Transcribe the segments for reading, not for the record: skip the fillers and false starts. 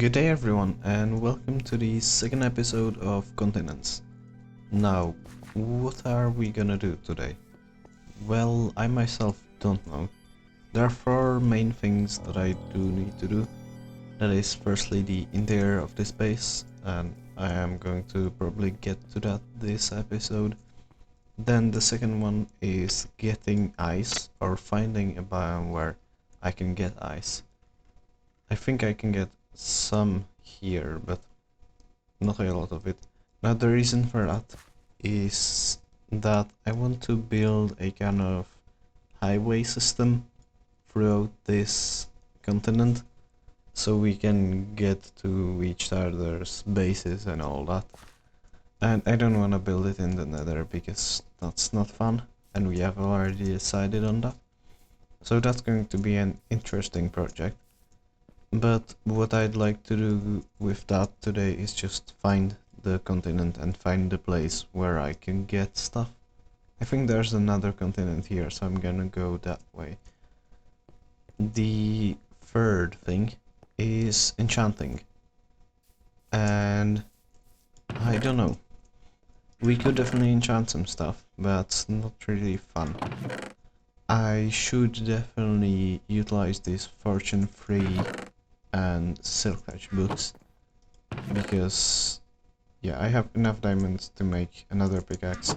Good day everyone and welcome to the second episode of Continents. Now, what are we gonna do today? Well, I myself don't know. There are four main things that I do need to do. That is firstly the interior of this base, and I am going to probably get to that this episode. Then the second one is getting ice, or finding a biome where I can get ice. I think I can get some here, but not a lot of it. Now the reason for that is that I want to build a kind of highway system throughout this continent so we can get to each other's bases and all that. And I don't want to build it in the nether because that's not fun, and we have already decided on that. So that's going to be an interesting project. But what I'd like to do with that today is just find the continent and find the place where I can get stuff. I think there's another continent here, so I'm gonna go that way. The third thing is enchanting. And I don't know. We could definitely enchant some stuff, but it's not really fun. I should definitely utilize these fortune free and silk touch books, because yeah, I have enough diamonds to make another pickaxe,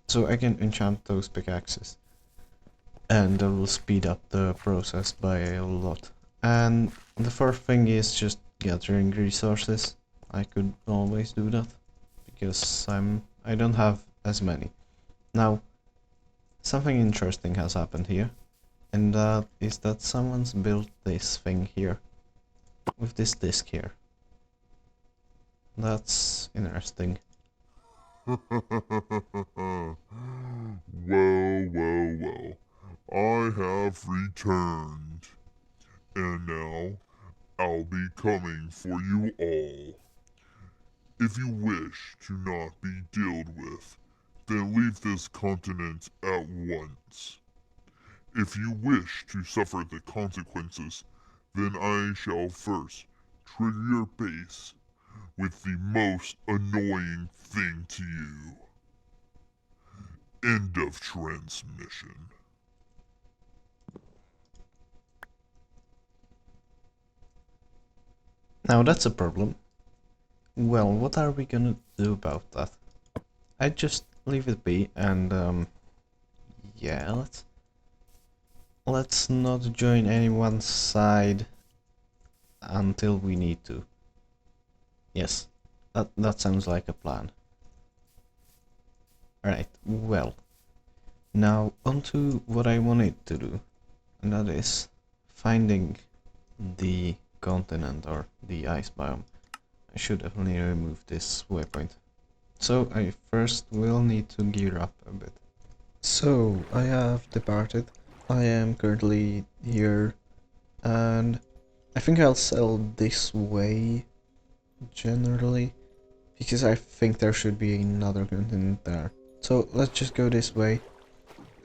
so I can enchant those pickaxes, and that will speed up the process by a lot. And the fourth thing is just gathering resources. I could always do that because I don't have as many. Now, something interesting has happened here, and that is that someone's built this thing here with this disc here. That's interesting. Well, well, well. I have returned, and now I'll be coming for you all. If you wish to not be dealt with, then leave this continent at once. If you wish to suffer the consequences, then I shall first trigger your base with the most annoying thing to you. End of transmission. Now that's a problem. Well, what are we gonna do about that? I just leave it be, and yeah, let's not join anyone's side until we need to. Yes, that sounds like a plan. Alright, well, now onto what I wanted to do, and that is finding the continent or the ice biome. I should definitely remove this waypoint. So I first will need to gear up a bit. So I have departed. I am currently here, and I think I'll sell this way generally, because I think there should be another continent there. So let's just go this way.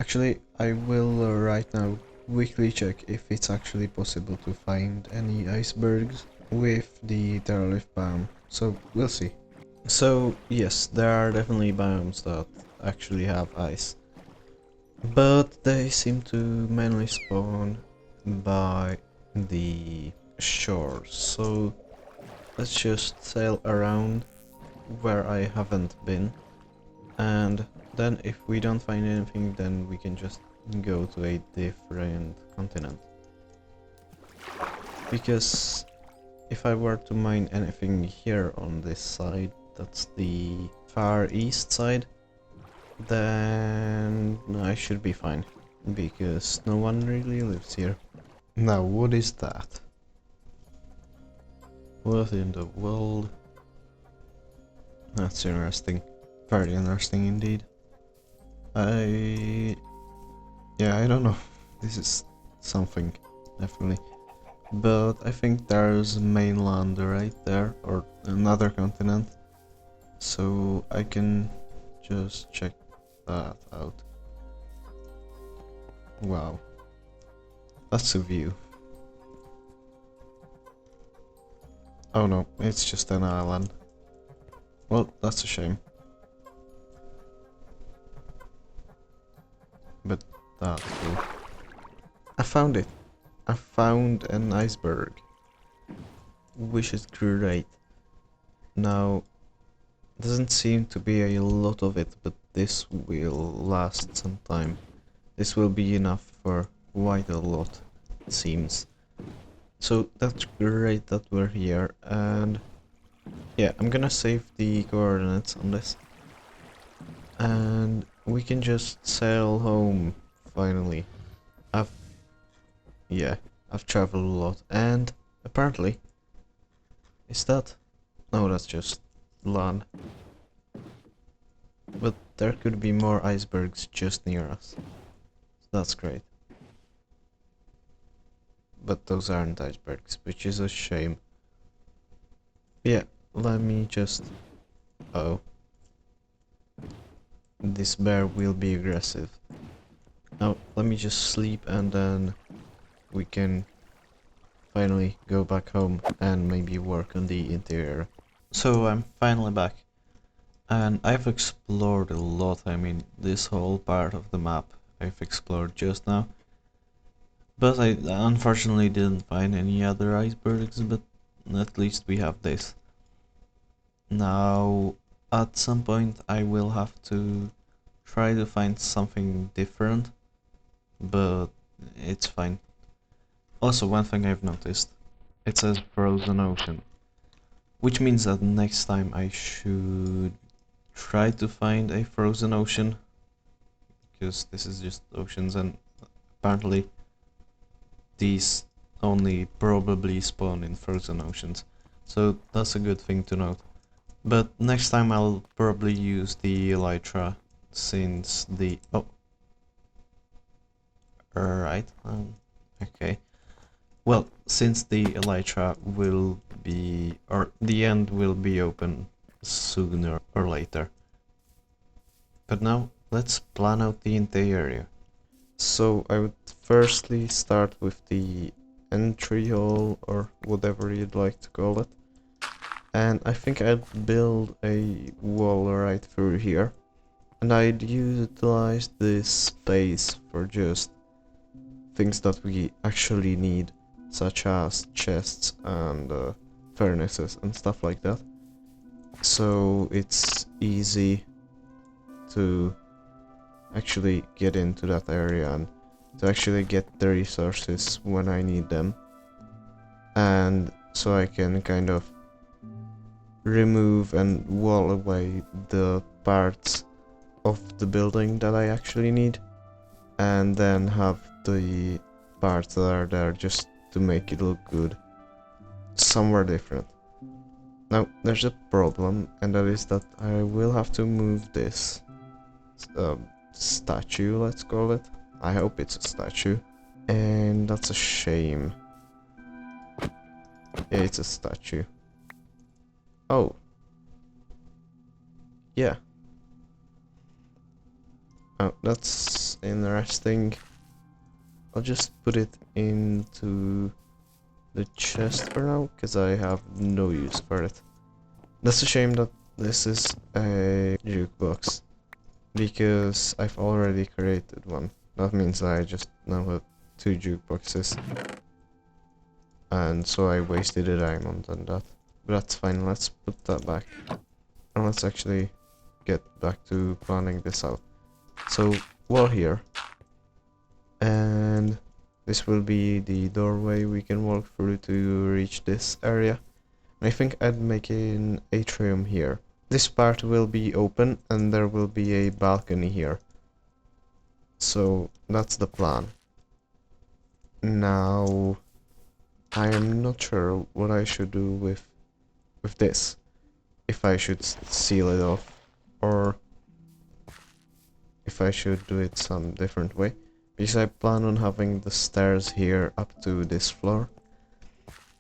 Actually, I will right now quickly check if it's actually possible to find any icebergs with the derelict biome. So we'll see. So yes, there are definitely biomes that actually have ice, but they seem to mainly spawn by the shore. So let's just sail around where I haven't been, and then if we don't find anything, then we can just go to a different continent. Because if I were to mine anything here on this side, that's the far east side, then I should be fine, because no one really lives here. Now, what is that? What in the world? That's interesting. Very interesting indeed. Yeah, I don't know. This is something, definitely. But I think there's mainland right there, or another continent. So I can just check that out. Wow. That's a view. Oh no, it's just an island. Well, that's a shame. But that's cool. I found it. I found an iceberg. Which is great. Now, doesn't seem to be a lot of it, but this will last some time. This will be enough for quite a lot, it seems. So that's great that we're here, and yeah, I'm gonna save the coordinates on this. And we can just sail home, finally. I've, yeah, I've traveled a lot, and apparently, is that? No, that's just land. But there could be more icebergs just near us. That's great. But those aren't icebergs, which is a shame. Yeah, let me just... Oh. This bear will be aggressive. Now, let me just sleep and then we can finally go back home and maybe work on the interior. So I'm finally back. And I've explored a lot. I mean, this whole part of the map I've explored just now. But I unfortunately didn't find any other icebergs, but at least we have this. Now, at some point I will have to try to find something different, but it's fine. Also, one thing I've noticed, it says frozen ocean, which means that next time I should try to find a frozen ocean, because this is just oceans and apparently these only probably spawn in frozen oceans, so that's a good thing to note. But next time I'll probably use the elytra, since the... oh. Right, okay. Well, since the elytra will be... or the end will be open sooner or later. But now, let's plan out the interior. So I would firstly start with the entry hall, or whatever you'd like to call it. And I think I'd build a wall right through here. And I'd utilize this space for just things that we actually need, such as chests and furnaces and stuff like that. So it's easy to actually get into that area and to actually get the resources when I need them. And so I can kind of remove and wall away the parts of the building that I actually need, and then have the parts that are there just to make it look good somewhere different. Now there's a problem, and that is that I will have to move this statue, let's call it. I hope it's a statue, and that's a shame. Yeah, it's a statue. Oh, yeah. Oh, that's interesting. I'll just put it into the chest for now, because I have no use for it. That's a shame that this is a jukebox, because I've already created one. That means I just now have 2 jukeboxes. And so I wasted a diamond on that. But that's fine, let's put that back. And let's actually get back to planning this out. So, wall here. And this will be the doorway we can walk through to reach this area. I think I'd make an atrium here. This part will be open and there will be a balcony here. So that's the plan. Now, I am not sure what I should do with this. If I should seal it off, or if I should do it some different way. Because I plan on having the stairs here up to this floor.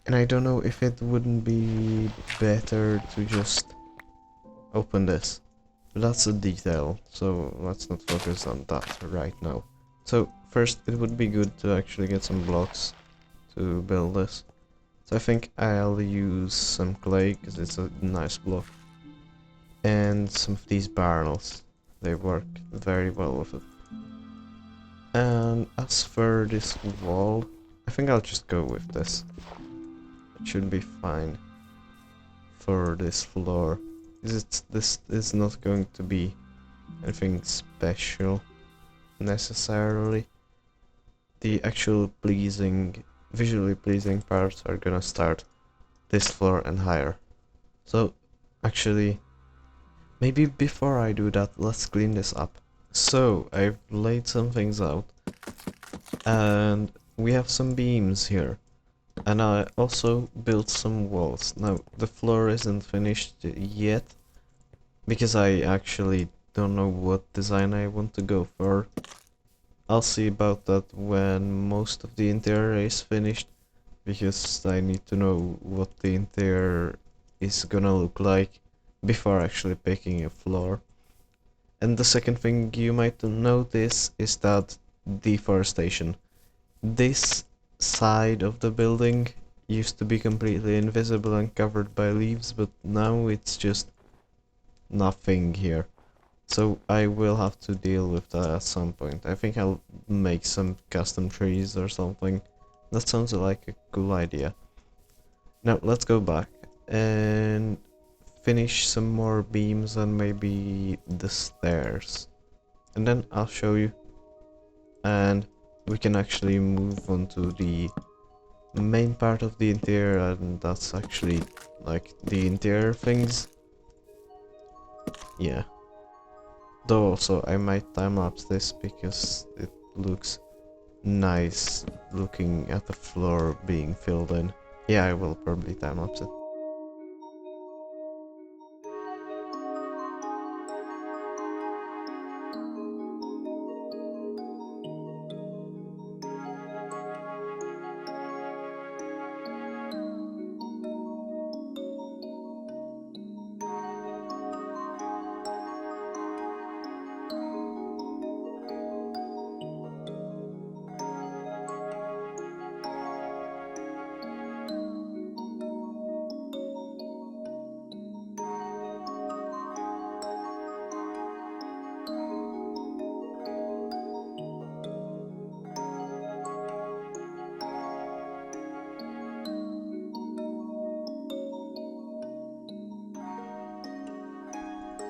And I don't know if it wouldn't be better to just open this. But that's a detail, so let's not focus on that right now. So first it would be good to actually get some blocks to build this. So I think I'll use some clay because it's a nice block. And some of these barrels. They work very well with it. And as for this wall, I think I'll just go with this. It should be fine for this floor. This is not going to be anything special necessarily. The actual visually pleasing parts are gonna start this floor and higher. So actually, maybe before I do that, let's clean this up. So I've laid some things out and we have some beams here. And I also built some walls. Now, the floor isn't finished yet, because I actually don't know what design I want to go for. I'll see about that when most of the interior is finished, because I need to know what the interior is gonna look like before actually picking a floor. And the second thing you might notice is that deforestation. This side of the building used to be completely invisible and covered by leaves, but now it's just nothing here. So I will have to deal with that at some point. I think I'll make some custom trees or something. That sounds like a cool idea. Now let's go back and finish some more beams and maybe the stairs. And then I'll show you. And we can actually move on to the main part of the interior, and that's actually like the interior things. Yeah. Though also I might time-lapse this because it looks nice looking at the floor being filled in. Yeah, I will probably time-lapse it.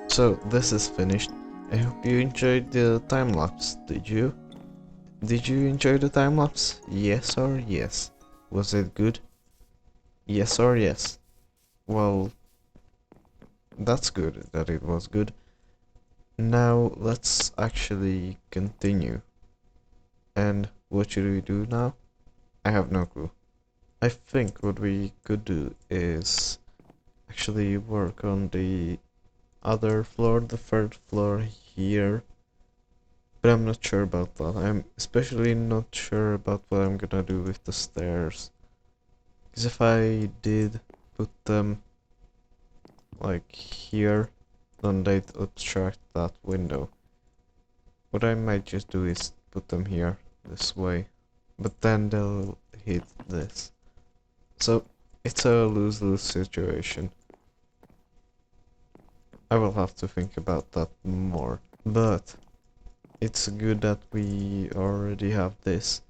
So this is finished. I hope you enjoyed the time-lapse, did you? Did you enjoy the time-lapse? Yes or yes? Was it good? Yes or yes? Well, that's good that it was good. Now let's actually continue. And what should we do now? I have no clue. I think what we could do is actually work on the other floor, the third floor here. But I'm not sure about that. I'm especially not sure about what I'm gonna do with the stairs. Because if I did put them like here, then they'd obstruct that window. What I might just do is put them here, this way. But then they'll hit this. So it's a lose-lose situation. I will have to think about that more. But it's good that we already have this.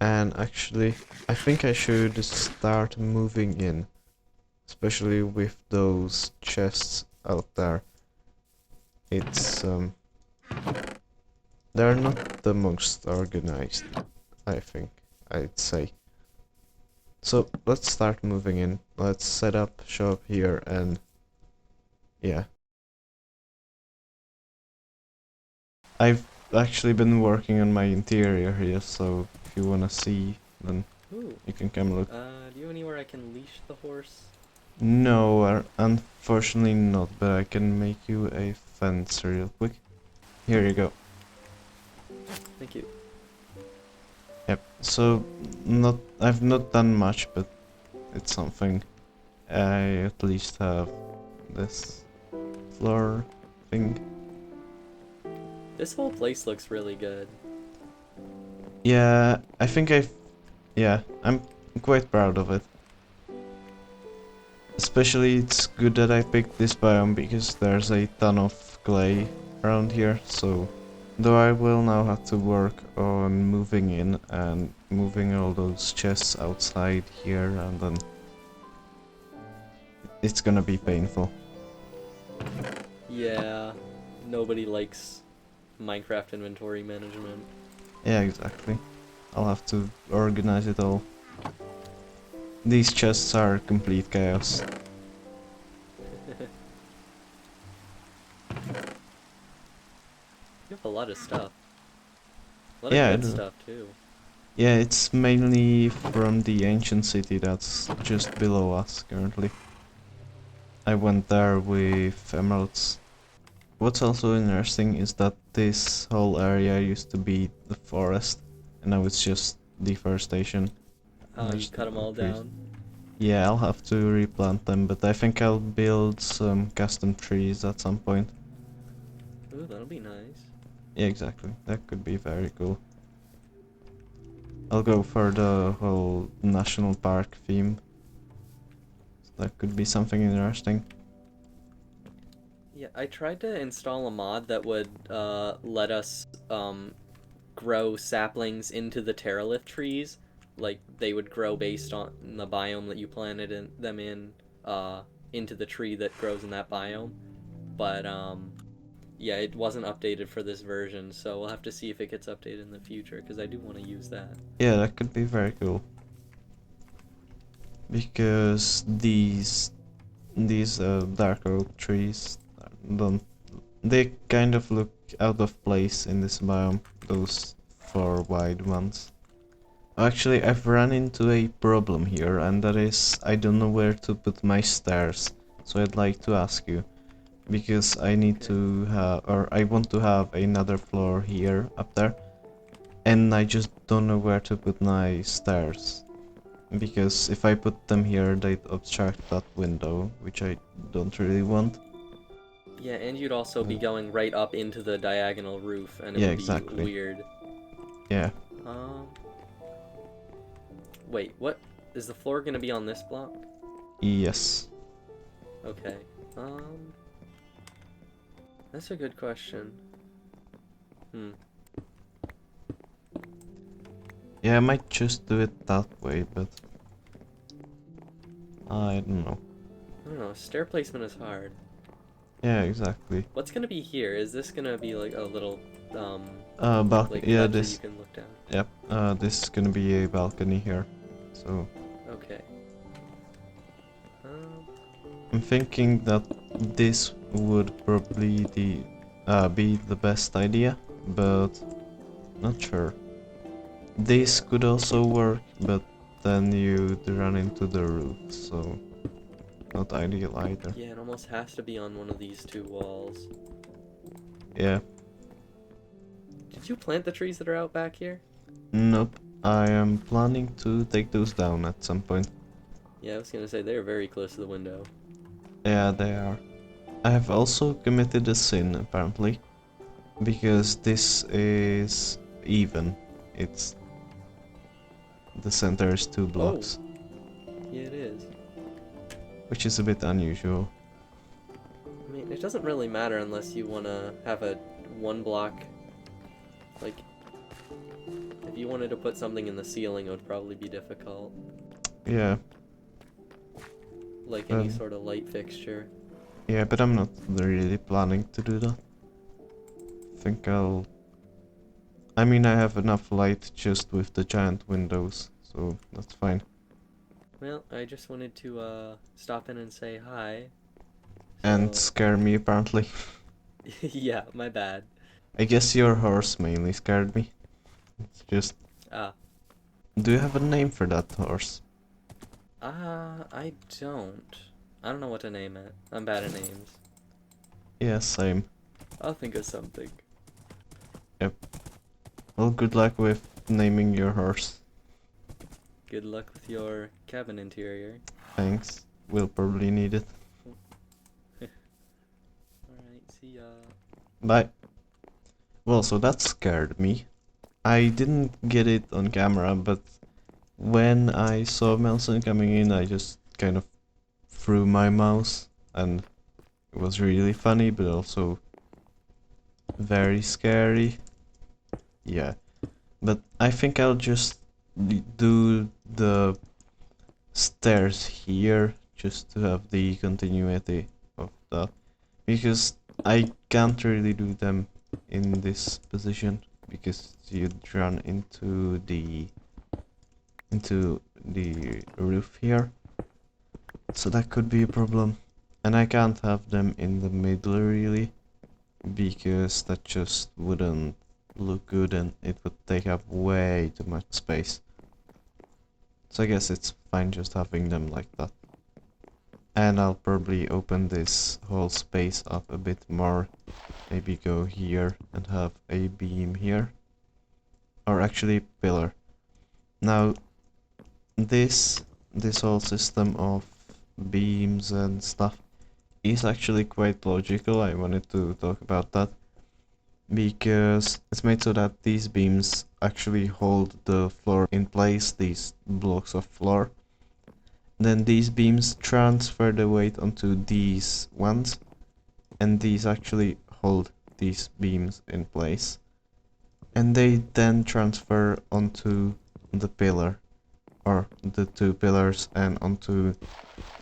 And actually, I think I should start moving in. Especially with those chests out there. It's, they're not the most organized, I think, I'd say. So, let's start moving in. Let's set up shop here and... yeah. I've actually been working on my interior here, so if you wanna see, then Ooh. you can come look. Do you have anywhere I can leash the horse? No, unfortunately not, but I can make you a fence real quick. Here you go. Thank you. Yep, so I've not done much, but it's something. I at least have this floor thing. This whole place looks really good. Yeah, I think yeah, I'm quite proud of it. Especially it's good that I picked this biome because there's a ton of clay around here, so though I will now have to work on moving in and moving all those chests outside here, and then it's gonna be painful. Yeah, nobody likes Minecraft inventory management. Yeah, exactly. I'll have to organize it all. These chests are complete chaos. You have a lot of stuff. A lot Yeah, I of good do. stuff too. Yeah, it's mainly from the ancient city that's just below us currently. I went there with emeralds. What's also interesting is that this whole area used to be the forest, and now it's just deforestation. Oh, you There's cut them no all trees. down? Yeah, I'll have to replant them, but I think I'll build some custom trees at some point. Ooh, that'll be nice. Yeah, exactly. That could be very cool. I'll go for the whole national park theme. That could be something interesting. Yeah, I tried to install a mod that would let us grow saplings into the Terralith trees. Like, they would grow based on the biome that you planted them in, into the tree that grows in that biome. But, yeah, it wasn't updated for this version, so we'll have to see if it gets updated in the future, because I do want to use that. Yeah, that could be very cool. Because these dark oak trees don't, they kind of look out of place in this biome, those four wide ones. Actually, I've run into a problem here, and that is I don't know where to put my stairs. So I'd like to ask you, because I need to have, or I want to have another floor here up there, and I just don't know where to put my stairs. Because if I put them here, they'd obstruct that window, which I don't really want. Yeah, and you'd also be going right up into the diagonal roof, and it Yeah, would be exactly. weird. Yeah. Um, Wait, what? Is the floor gonna be on this block? Yes. Okay. That's a good question. Yeah, I might just do it that way, but I don't know. I don't know, stair placement is hard. Yeah, exactly. What's gonna be here? Is this gonna be like a little, Balcony. like Yeah, ledge that you this. can look down? Yep. This is gonna be a balcony here. So Okay. I'm thinking that this would probably be the best idea, but not sure. This could also work, but then you'd run into the roof, so not ideal either. Yeah, it almost has to be on one of these two walls. Yeah. Did you plant the trees that are out back here? Nope. I am planning to take those down at some point. Yeah, I was gonna say they're very close to the window. Yeah, they are. I have also committed a sin, apparently, because this is even. It's the center is 2 blocks, Yeah, it is. which is a bit unusual. I mean, it doesn't really matter unless you wanna have a 1 block, like, if you wanted to put something in the ceiling, it would probably be difficult. Yeah. Like any sort of light fixture. Yeah, but I'm not really planning to do that. I mean, I have enough light just with the giant windows, so that's fine. Well, I just wanted to stop in and say hi. And So- scare me, apparently. Yeah, my bad. I guess your horse mainly scared me. It's just... Do you have a name for that horse? I don't. I don't know what to name it. I'm bad at names. Yeah, same. I'll think of something. Yep. Well, good luck with naming your horse. Good luck with your cabin interior. Thanks. We'll probably need it. Alright, see ya. Bye. Well, so that scared me. I didn't get it on camera, but when I saw Melson coming in, I just kind of through my mouse, and it was really funny, but also very scary. Yeah, but I think I'll just do the stairs here just to have the continuity of that, because I can't really do them in this position because you'd run into the roof here, so that could be a problem. And I can't have them in the middle really, because that just wouldn't look good and it would take up way too much space. So I guess it's fine just having them like that. And I'll probably open this whole space up a bit more. Maybe go here and have a beam here. Or actually pillar. Now this whole system of beams and stuff is actually quite logical. I wanted to talk about that because it's made so that these beams actually hold the floor in place, these blocks of floor. Then these beams transfer the weight onto these ones, and these actually hold these beams in place. And they then transfer onto the pillar, or the two pillars, and onto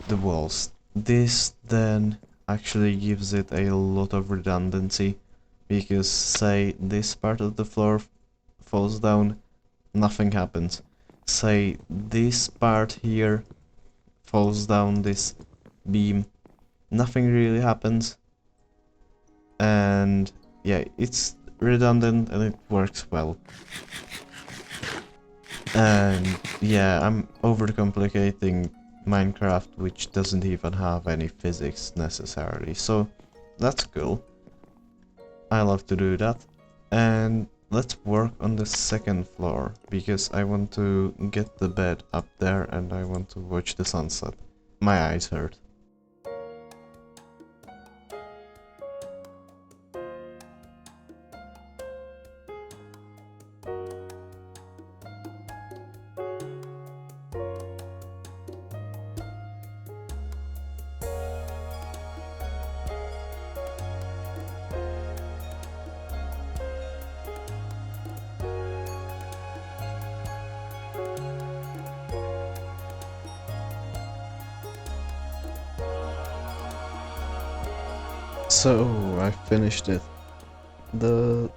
the walls. This then actually gives it a lot of redundancy, because say this part of the floor falls down, nothing happens. Say this part here falls down, this beam, nothing really happens. And yeah, it's redundant and it works well. And yeah, I'm overcomplicating Minecraft, which doesn't even have any physics necessarily, so that's cool. I love to do that. And let's work on the second floor, because I want to get the bed up there and I want to watch the sunset. My eyes hurt. So, I finished it. The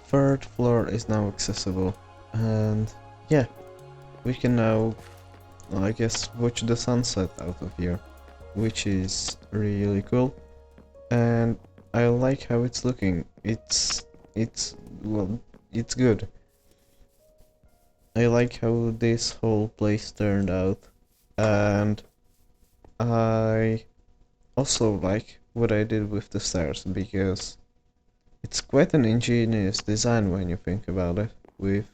third floor is now accessible, and yeah, we can now, I guess, watch the sunset out of here, which is really cool. And I like how it's looking. Well, it's good. I like how this whole place turned out, and I also like what I did with the stairs, because it's quite an ingenious design when you think about it, with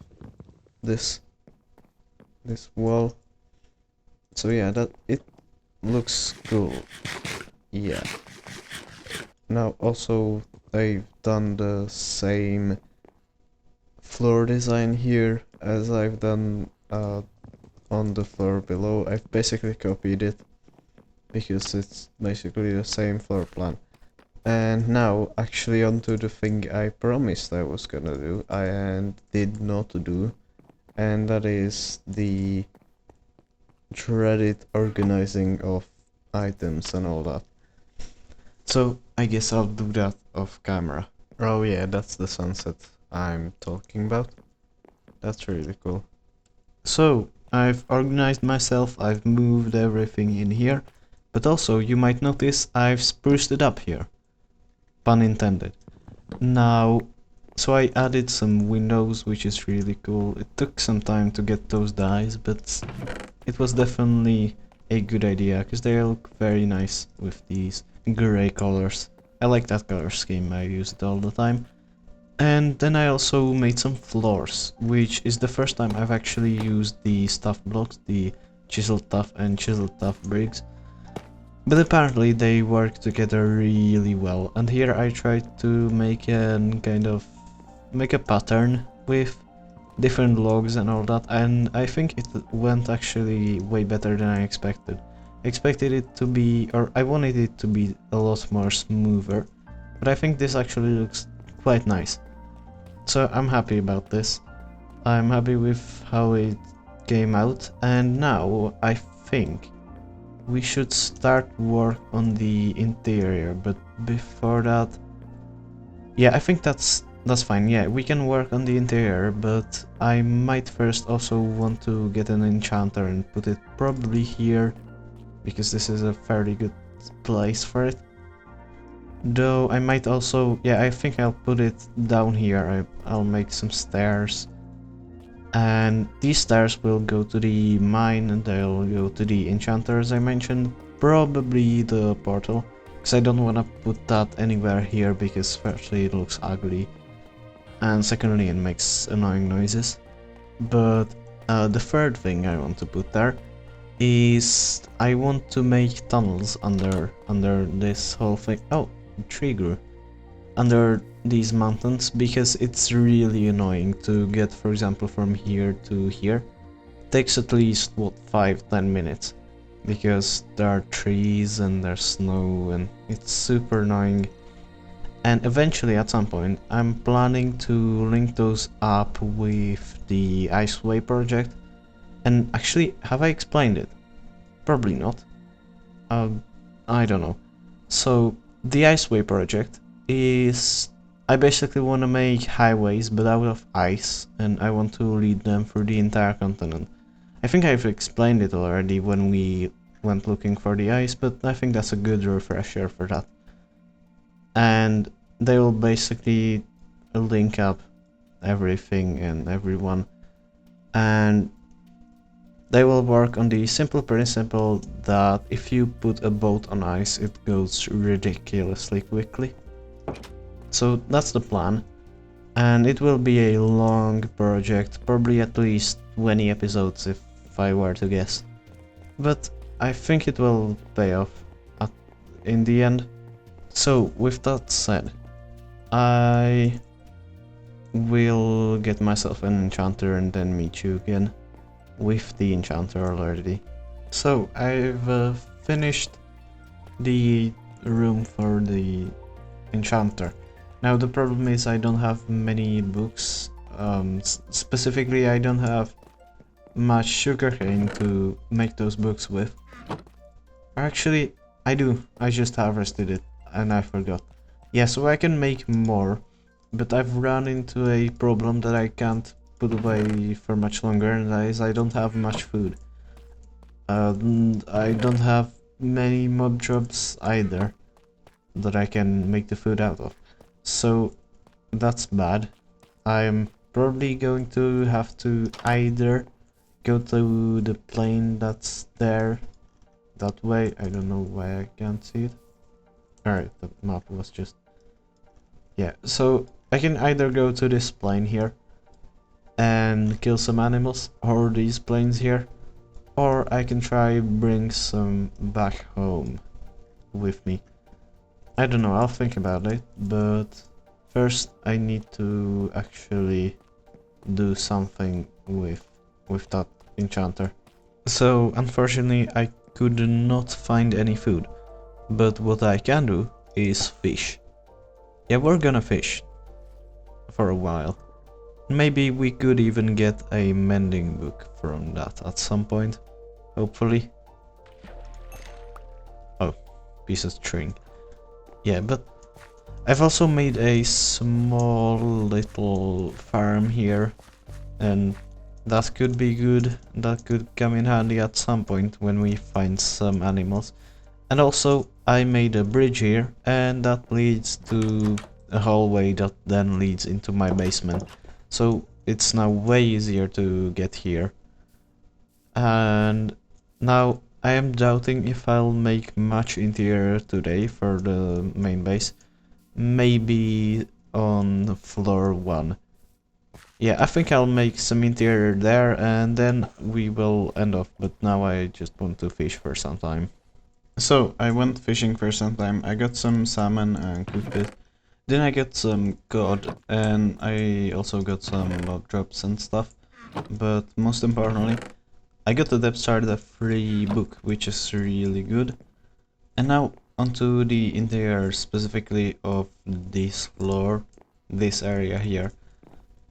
this wall. So yeah, that it looks cool. Yeah. Now also I've done the same floor design here as I've done on the floor below. I've basically copied it, because it's basically the same floor plan. And now actually onto the thing I promised I was gonna do and did not do, and that is the dreaded organizing of items and all that. So I guess I'll do that off camera. Oh yeah, that's the sunset I'm talking about. That's really cool. So I've organized myself, I've moved everything in here. But also, you might notice I've spruced it up here. Pun intended. Now, so I added some windows, which is really cool. It took some time to get those dyes, but it was definitely a good idea, because they look very nice with these grey colors. I like that color scheme, I use it all the time. And then I also made some floors, which is the first time I've actually used the stuff blocks, the chisel tough and chisel tough bricks. But apparently they work together really well, and here I tried to make a pattern with different logs and all that, and I think it went actually way better than I expected. expected it to be, or I wanted it to be a lot more smoother, but I think this actually looks quite nice. So I'm happy about this. I'm happy with how it came out, and now I think we should start work on the interior, but before that, yeah, I think that's fine. Yeah, we can work on the interior, but I might first also want to get an enchanter and put it probably here, because this is a fairly good place for it. Though I might also, yeah, I think I'll put it down here. I'll make some stairs, and these stairs will go to the mine and they'll go to the enchanter, as I mentioned, probably the portal, because I don't want to put that anywhere here, because firstly it looks ugly, and secondly it makes annoying noises. But the third thing I want to put there is I want to make tunnels under this whole thing. Oh, tree grew under these mountains, because it's really annoying to get, for example, from here to here. It takes at least, what, 5-10 minutes, because there are trees and there's snow and it's super annoying. And eventually, at some point, I'm planning to link those up with the Iceway project. And actually, have I explained it? Probably not. I don't know. So, the Iceway project is, I basically want to make highways but out of ice, and I want to lead them through the entire continent. I think I've explained it already when we went looking for the ice, but I think that's a good refresher for that. And they will basically link up everything and everyone, and they will work on the simple principle that if you put a boat on ice, it goes ridiculously quickly. So that's the plan, and it will be a long project, probably at least 20 episodes if I were to guess. But I think it will pay off in the end. So with that said, I will get myself an enchanter and then meet you again with the enchanter already. So I've finished the room for the enchanter. Now the problem is I don't have many books. Specifically, I don't have much sugarcane to make those books with. Actually, I do. I just harvested it and I forgot. Yeah, so I can make more, but I've run into a problem that I can't put away for much longer, and that is I don't have much food. I don't have many mob jobs either that I can make the food out of. So that's bad. I'm probably going to have to either go to the plane that's there that way. I don't know why I can't see it. Alright, the map was just... yeah, so I can either go to this plane here and kill some animals, or these planes here, or I can try bring some back home with me. I don't know, I'll think about it, but first I need to actually do something with that enchanter. So unfortunately I could not find any food, but what I can do is fish. Yeah, we're gonna fish for a while. Maybe we could even get a mending book from that at some point, hopefully. Oh, piece of string. Yeah, but I've also made a small little farm here, and that could be good. That could come in handy at some point when we find some animals. And also I made a bridge here, and that leads to a hallway that then leads into my basement. So it's now way easier to get here. And now I am doubting if I'll make much interior today for the main base. Maybe on floor 1. Yeah, I think I'll make some interior there and then we will end off, but now I just want to fish for some time. So I went fishing for some time. I got some salmon and cooked it. Then I got some cod and I also got some mob drops and stuff. But most importantly, I got the depth start a free book, which is really good. And now onto the interior specifically of this floor, this area here.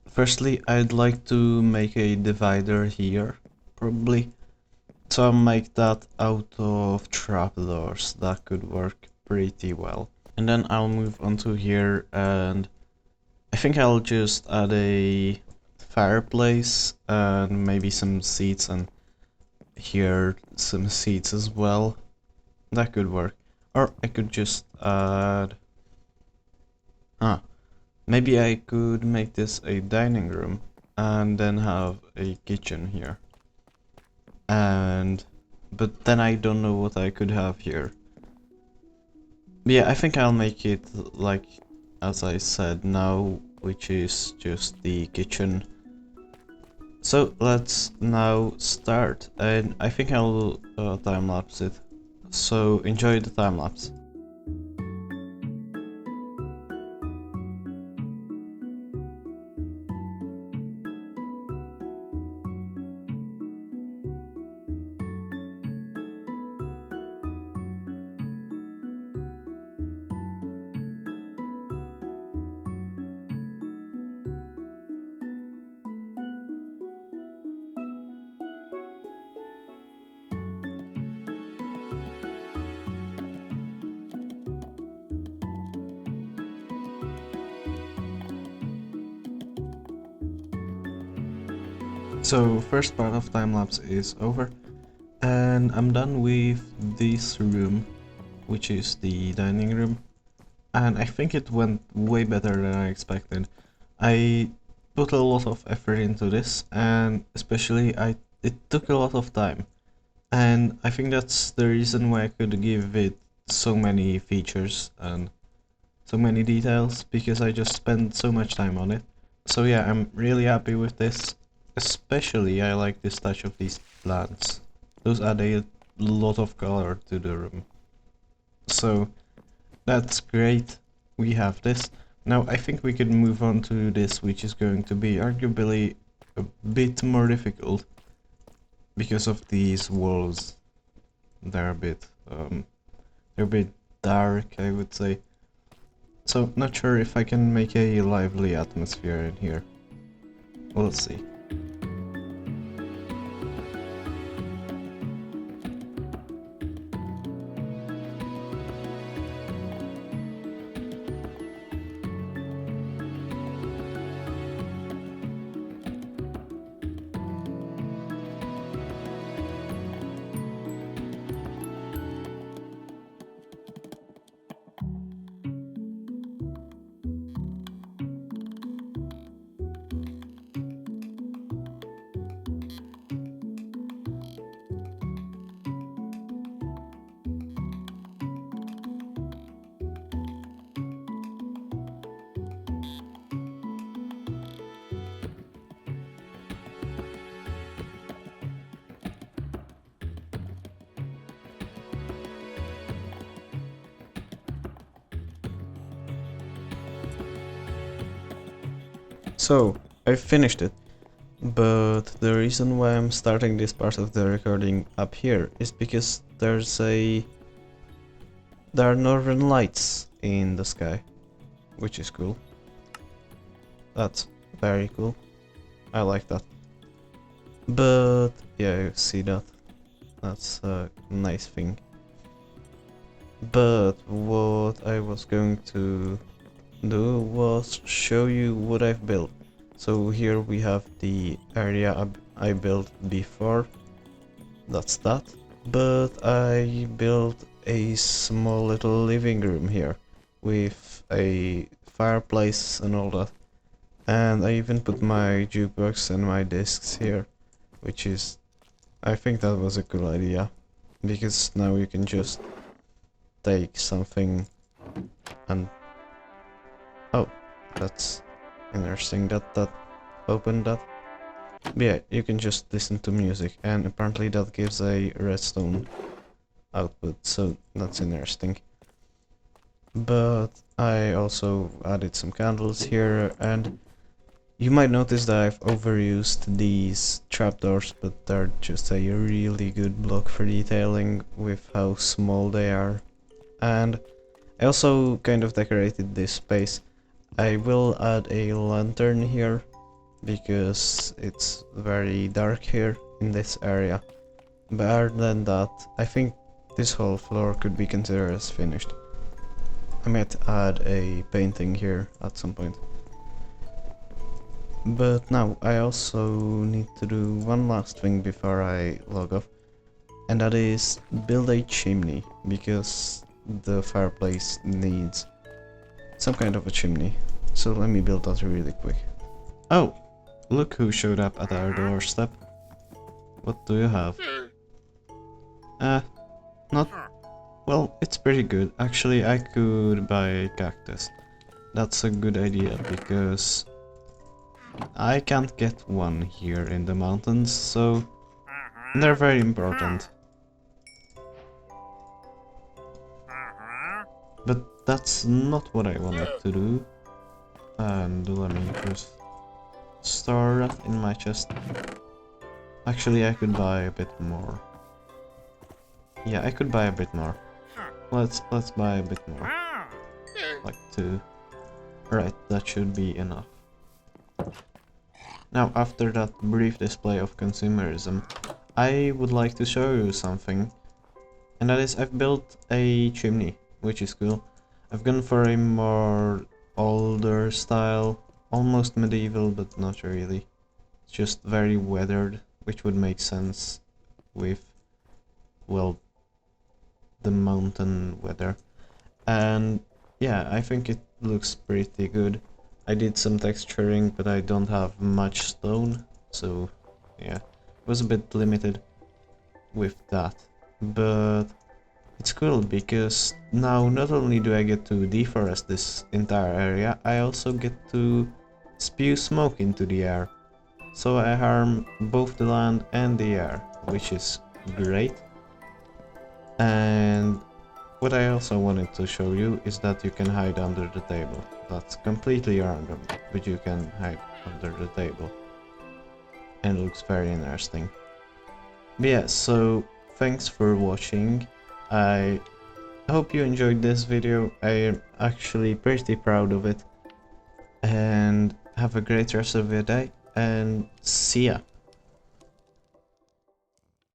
Firstly, I'd like to make a divider here, probably. So I'll make that out of trapdoors. That could work pretty well. And then I'll move onto here, and I think I'll just add a fireplace and maybe some seats, and here some seats as well. That could work. Or I could just add... maybe I could make this a dining room and then have a kitchen here. But then I don't know what I could have here. But yeah, I think I'll make it like as I said now, which is just the kitchen. So let's now start, and I think I'll time-lapse it. So enjoy the time-lapse. So first part of time-lapse is over, and I'm done with this room, which is the dining room, and I think it went way better than I expected. I put a lot of effort into this, and especially it took a lot of time, and I think that's the reason why I could give it so many features and so many details, because I just spent so much time on it. So yeah, I'm really happy with this. Especially I like this touch of these plants. Those add a lot of color to the room. So that's great. We have this. Now I think we could move on to this, which is going to be arguably a bit more difficult because of these walls. They're a bit dark, I would say. So not sure if I can make a lively atmosphere in here. We'll see. So, I finished it, but the reason why I'm starting this part of the recording up here is because there are northern lights in the sky, which is cool. That's very cool. I like that. But yeah, you see that. That's a nice thing. But what I was going to do was show you what I've built. So here we have the area I built before. That's that. But I built a small little living room here with a fireplace and all that. And I even put my jukebox and my discs here, which is... I think that was a cool idea, because now you can just take something and... Oh, that's interesting that opened that. But yeah, you can just listen to music, and apparently that gives a redstone output, so that's interesting. But I also added some candles here, and You might notice that I've overused these trapdoors, but they're just a really good block for detailing with how small they are. And I also kind of decorated this space. I will add a lantern here because it's very dark here in this area. But other than that, I think this whole floor could be considered as finished. I might add a painting here at some point. But now I also need to do one last thing before I log off, and that is build a chimney, because the fireplace needs some kind of a chimney. So let me build that really quick. Oh, look who showed up at our doorstep. What do you have? Not... Well, it's pretty good. Actually, I could buy a cactus. That's a good idea, because I can't get one here in the mountains, so they're very important. But that's not what I wanted to do. And let me just store that in my chest. Actually, I could buy a bit more. Yeah, I could buy a bit more. Let's buy a bit more. Like 2. Right, that should be enough. Now, after that brief display of consumerism, I would like to show you something. And that is, I've built a chimney, which is cool. I've gone for a more older style, almost medieval, but not really. It's just very weathered, which would make sense with, well, the mountain weather. And yeah, I think it looks pretty good. I did some texturing, but I don't have much stone, so yeah, it was a bit limited with that. But it's cool because now not only do I get to deforest this entire area, I also get to spew smoke into the air. So I harm both the land and the air, which is great. And what I also wanted to show you is that you can hide under the table. That's completely random, but you can hide under the table. And it looks very interesting. But yeah, so thanks for watching. I hope you enjoyed this video. I am actually pretty proud of it. And have a great rest of your day, and see ya!